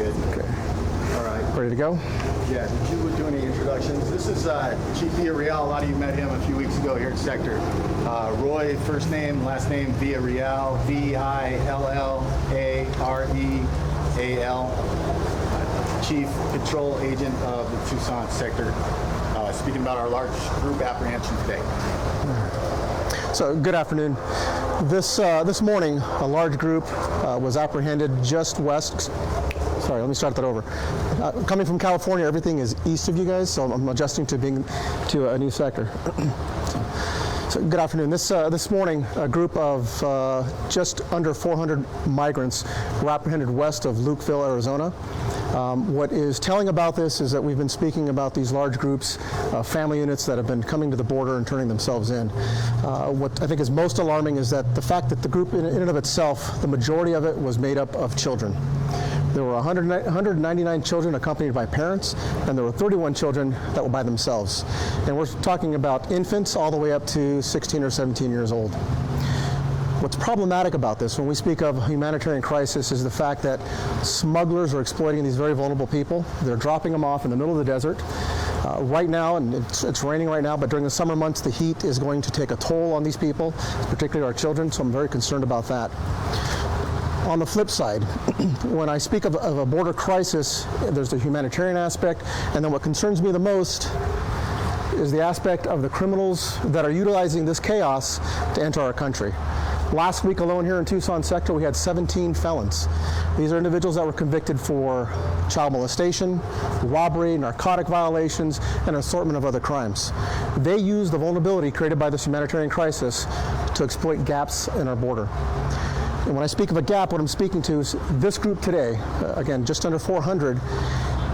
good. Okay. All right. Ready to go? Yeah, did you do any introductions? This is Chief Villarreal. A lot of you met him a few weeks ago here at Sector. Roy, first name, last name, Villarreal, Villareal. Chief Control Agent of the Tucson Sector. Speaking about our large group apprehension today. So, good afternoon. This morning, a large group was apprehended just west. Sorry, let me start that over. Coming from California, everything is east of you guys, so I'm adjusting to being to a new sector. So, good afternoon. This morning, a group of just under 400 migrants were apprehended west of Lukeville, Arizona. What is telling about this is that we've been speaking about these large groups, family units that have been coming to the border and turning themselves in. What I think is most alarming is that the fact that the group in and of itself, the majority of it was made up of children. There were 199 children accompanied by parents, and there were 31 children that were by themselves. And we're talking about infants all the way up to 16 or 17 years old. What's problematic about this, when we speak of a humanitarian crisis, is the fact that smugglers are exploiting these very vulnerable people. They're dropping them off in the middle of the desert. Right now, and it's raining right now, but during the summer months, the heat is going to take a toll on these people, particularly our children, so I'm very concerned about that. On the flip side, when I speak of a border crisis, there's the humanitarian aspect, and then what concerns me the most is the aspect of the criminals that are utilizing this chaos to enter our country. Last week alone here in Tucson Sector, we had 17 felons. These are individuals that were convicted for child molestation, robbery, narcotic violations, and an assortment of other crimes. They use the vulnerability created by this humanitarian crisis to exploit gaps in our border. And when I speak of a gap, what I'm speaking to is this group today, again, just under 400,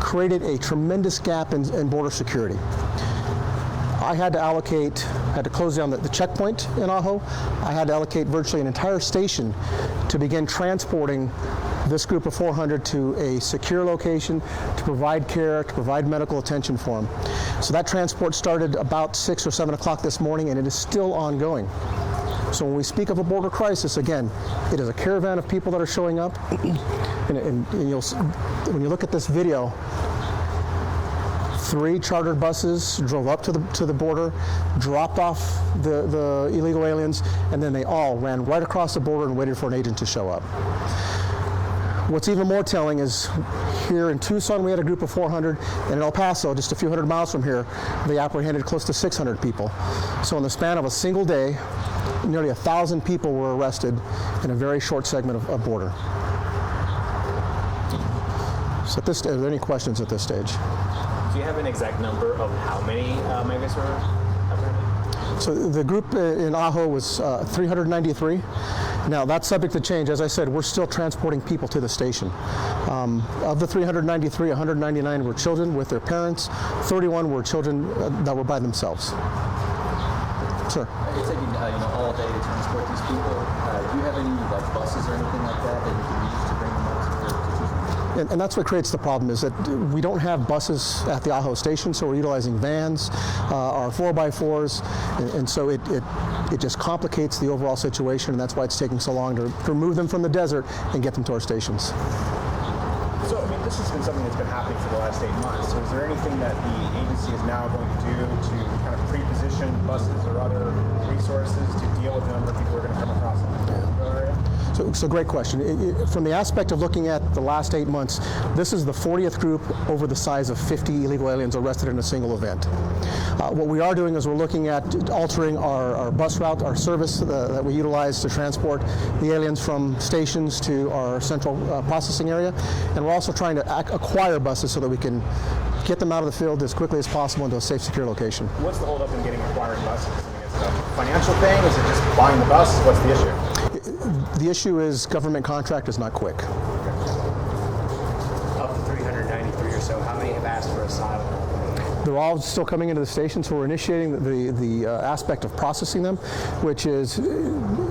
created a tremendous gap in border security. I had to close down the checkpoint in Ajo. I had to allocate virtually an entire station to begin transporting this group of 400 to a secure location to provide care, to provide medical attention for them. So that transport started about 6 or 7 o'clock this morning, and it is still ongoing. So when we speak of a border crisis, again, it is a caravan of people that are showing up. and when you look at this video, 3 chartered buses drove up to the border, dropped off the illegal aliens, and then they all ran right across the border and waited for an agent to show up. What's even more telling is here in Tucson, we had a group of 400, and in El Paso, just a few hundred miles from here, they apprehended close to 600 people. So in the span of a single day, nearly 1,000 people were arrested in a very short segment of border. So are there any questions at this stage? Do you have an exact number of how many migrants were apprehended? So the group in Ajo was 393. Now that's subject to change. As I said, we're still transporting people to the station. Of the 393, 199 were children with their parents. 31 were children that were by themselves. Sir. It's taking all day to transport these people. Do you have any buses or anything like that you can use to bring them up to Tucson? And that's what creates the problem, is that we don't have buses at the Ajo station, so we're utilizing vans, our 4x4s, and so it just complicates the overall situation, and that's why it's taking so long to remove them from the desert and get them to our stations. So, this has been something that's been happening for the last 8 months. So is there anything that the agency is now going to do to kind of pre-position buses or other resources to deal with the number of people who are going to come across in the area? So great question. From the aspect of looking at the last 8 months, this is the 40th group over the size of 50 illegal aliens arrested in a single event. What we are doing is we're looking at altering our bus route, our service that we utilize to transport the aliens from stations to our central processing area, and we're also trying to acquire buses so that we can get them out of the field as quickly as possible into a safe, secure location. What's the holdup in getting acquiring buses? Is it a financial thing? Is it just buying the bus? What's the issue? The issue is government contract is not quick. Of the 393 or so, how many have asked for asylum? They're all still coming into the station, so we're initiating the aspect of processing them, which is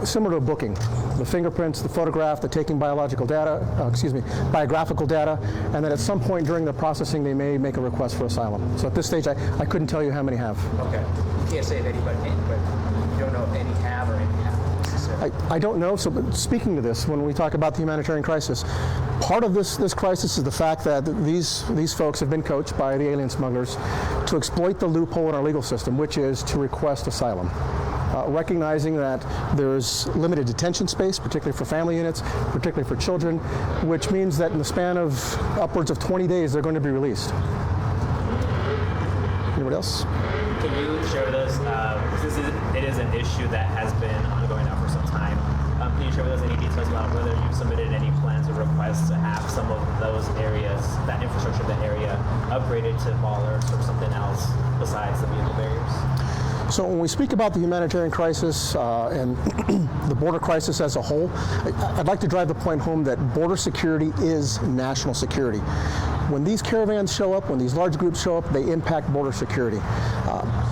similar to a booking. The fingerprints, the photograph, the taking biographical data, and then at some point during the processing they may make a request for asylum. So at this stage I couldn't tell you how many have. Okay. You can't say if anybody, but you don't know if any have or any haven't necessarily. I don't know. So, but speaking to this, when we talk about the humanitarian crisis, part of this crisis is the fact that these folks have been coached by the alien smugglers to exploit the loophole in our legal system, which is to request asylum. Recognizing that there's limited detention space, particularly for family units, particularly for children, which means that in the span of upwards of 20 days, they're going to be released. Anybody else? Can you share with us, it is an issue that has been ongoing now for some time, can you share with us any details about whether you've submitted any plans or requests to have some of those areas, that infrastructure of the area, upgraded to bollards or something else besides the vehicle barriers? So when we speak about the humanitarian crisis and the border crisis as a whole, I'd like to drive the point home that border security is national security. When these caravans show up, when these large groups show up, they impact border security.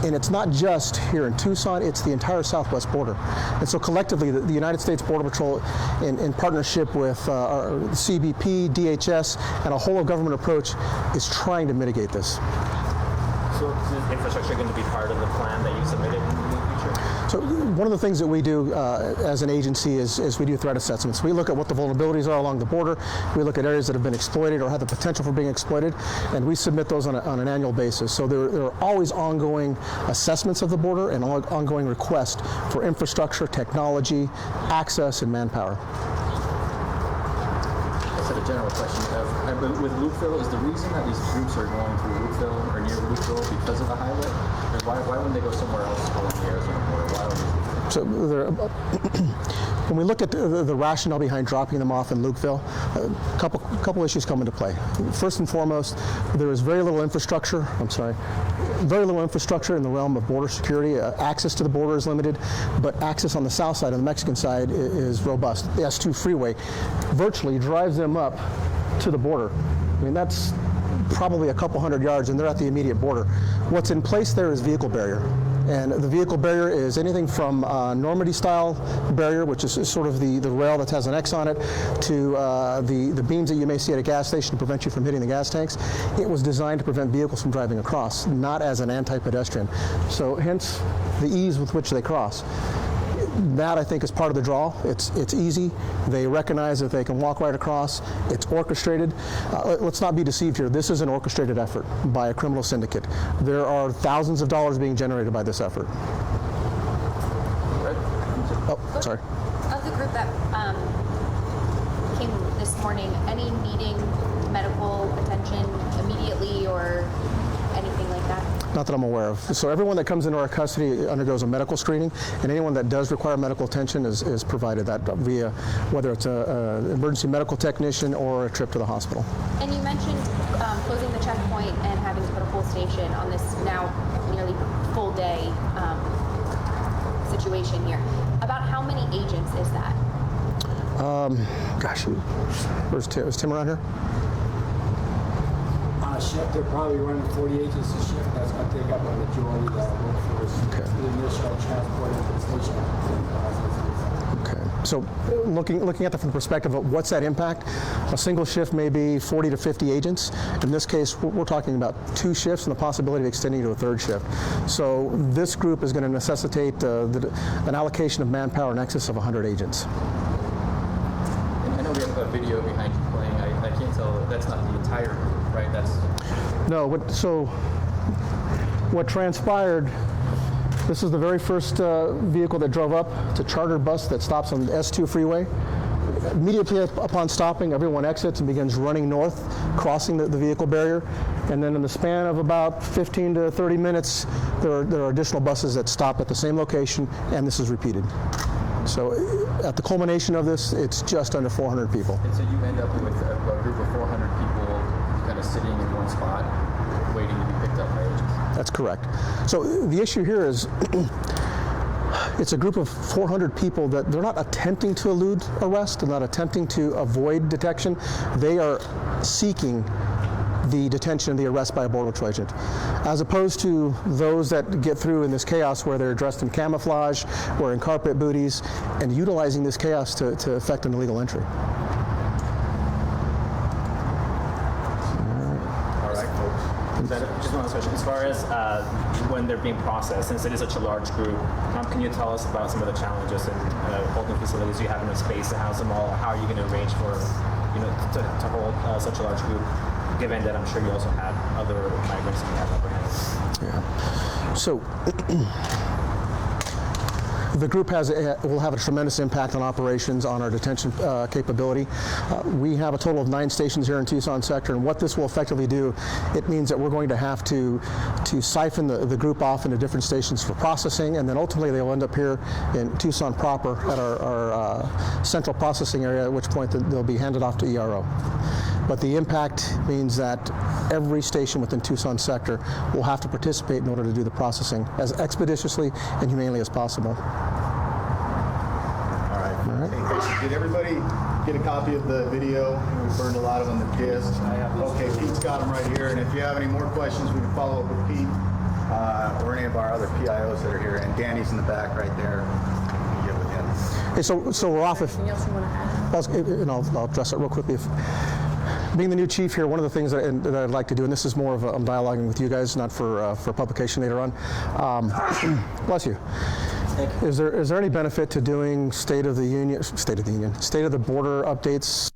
And it's not just here in Tucson, it's the entire southwest border. And so collectively, the United States Border Patrol, in partnership with our CBP, DHS, and a whole of government approach, is trying to mitigate this. So is infrastructure going to be part of the plan that you submitted in the future? So one of the things that we do as an agency is we do threat assessments. We look at what the vulnerabilities are along the border. We look at areas that have been exploited or have the potential for being exploited, and we submit those on an annual basis. So there are always ongoing assessments of the border and ongoing requests for infrastructure, technology, access, and manpower. A general question. With Lukeville, is the reason that these groups are going through Lukeville or near Lukeville because of the highway? And why wouldn't they go somewhere else along the Arizona border? Why would they? So when we look at the rationale behind dropping them off in Lukeville, a couple issues come into play. First and foremost, there is very little infrastructure in the realm of border security. Access to the border is limited, but access on the south side, on the Mexican side, is robust. The S2 freeway virtually drives them up to the border. I mean, that's probably a couple hundred yards, and they're at the immediate border. What's in place there is vehicle barrier. And the vehicle barrier is anything from Normandy-style barrier, which is sort of the rail that has an X on it, to the beams that you may see at a gas station to prevent you from hitting the gas tanks. It was designed to prevent vehicles from driving across, not as an anti-pedestrian. So hence the ease with which they cross. That, I think, is part of the draw. It's easy. They recognize that they can walk right across. It's orchestrated. Let's not be deceived here. This is an orchestrated effort by a criminal syndicate. There are thousands of dollars being generated by this effort. Oh, sorry. Of the group that came this morning, any needing medical attention immediately or anything like that? Not that I'm aware of. So everyone that comes into our custody undergoes a medical screening, and anyone that does require medical attention is provided that via whether it's an emergency medical technician or a trip to the hospital. And you mentioned closing the checkpoint and having to put a full station on this now nearly full day situation here. About how many agents is that? Gosh, where's Tim? Is Tim around here? On a shift, they're probably running 40 agents a shift. That's going to take up a majority of that workforce. Okay. The initial transport into the station. Okay. So looking at it from the perspective of what's that impact, a single shift may be 40 to 50 agents. In this case, we're talking about 2 shifts and the possibility of extending to a 3rd shift. So this group is going to necessitate an allocation of manpower in excess of 100 agents. And I know we have a video behind you playing. I can't tell. That's not the entire group, right? That's no. What transpired? This is the very first vehicle that drove up. It's a chartered bus that stops on the S2 freeway. Immediately upon stopping, everyone exits and begins running north, crossing the vehicle barrier. And then in the span of about 15 to 30 minutes, there are additional buses that stop at the same location, and this is repeated. So at the culmination of this, it's just under 400 people. And so you end up with a group of 400 people kind of sitting in one spot, waiting to be picked up by agents. That's correct. So the issue here is it's a group of 400 people that they're not attempting to elude arrest, they're not attempting to avoid detection. They are seeking the detention and the arrest by a Border Patrol agent, as opposed to those that get through in this chaos where they're dressed in camouflage, wearing carpet booties, and utilizing this chaos to effect an illegal entry. All right, folks. Just one last question. As far as when they're being processed, since it is such a large group, can you tell us about some of the challenges in holding facilities? You have enough space to house them all. How are you going to arrange for, to hold such a large group? Given that I'm sure you also have other migrants that you have apprehended. Yeah. So the group will have a tremendous impact on operations, on our detention capability. We have a total of 9 stations here in Tucson sector, and what this will effectively do, it means that we're going to have to siphon the group off into different stations for processing, and then ultimately they'll end up here in Tucson proper at our central processing area, at which point they'll be handed off to ERO. But the impact means that every station within Tucson sector will have to participate in order to do the processing as expeditiously and humanely as possible. All right. Hey, did everybody get a copy of the video? We burned a lot of them to disk. Okay, Pete's got them right here. And if you have any more questions, we can follow up with Pete or any of our other PIOs that are here. And Danny's in the back right there. You can get with him. Hey, so we're off. Anything else you want to add? I'll address it real quickly. Being the new chief here, one of the things that I'd like to do, and this is more of I'm dialoguing with you guys, not for publication later on. Bless you. Is there any benefit to doing state of the border updates?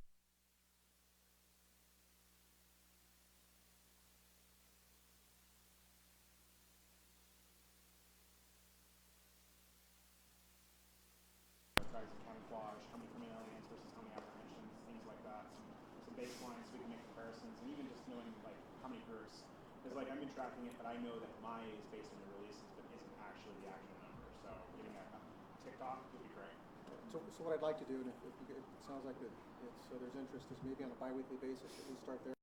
camouflage, how many criminal aliens versus how many apprehensions, things like that, some baselines so we can make comparisons, and even just knowing like how many groups. Because like I've been tracking it, but I know that my is based on the releases, but isn't actually the actual number. So getting that TikTok would be great. So what I'd like to do, and it sounds like there's interest, is maybe on a bi-weekly basis, at least start there.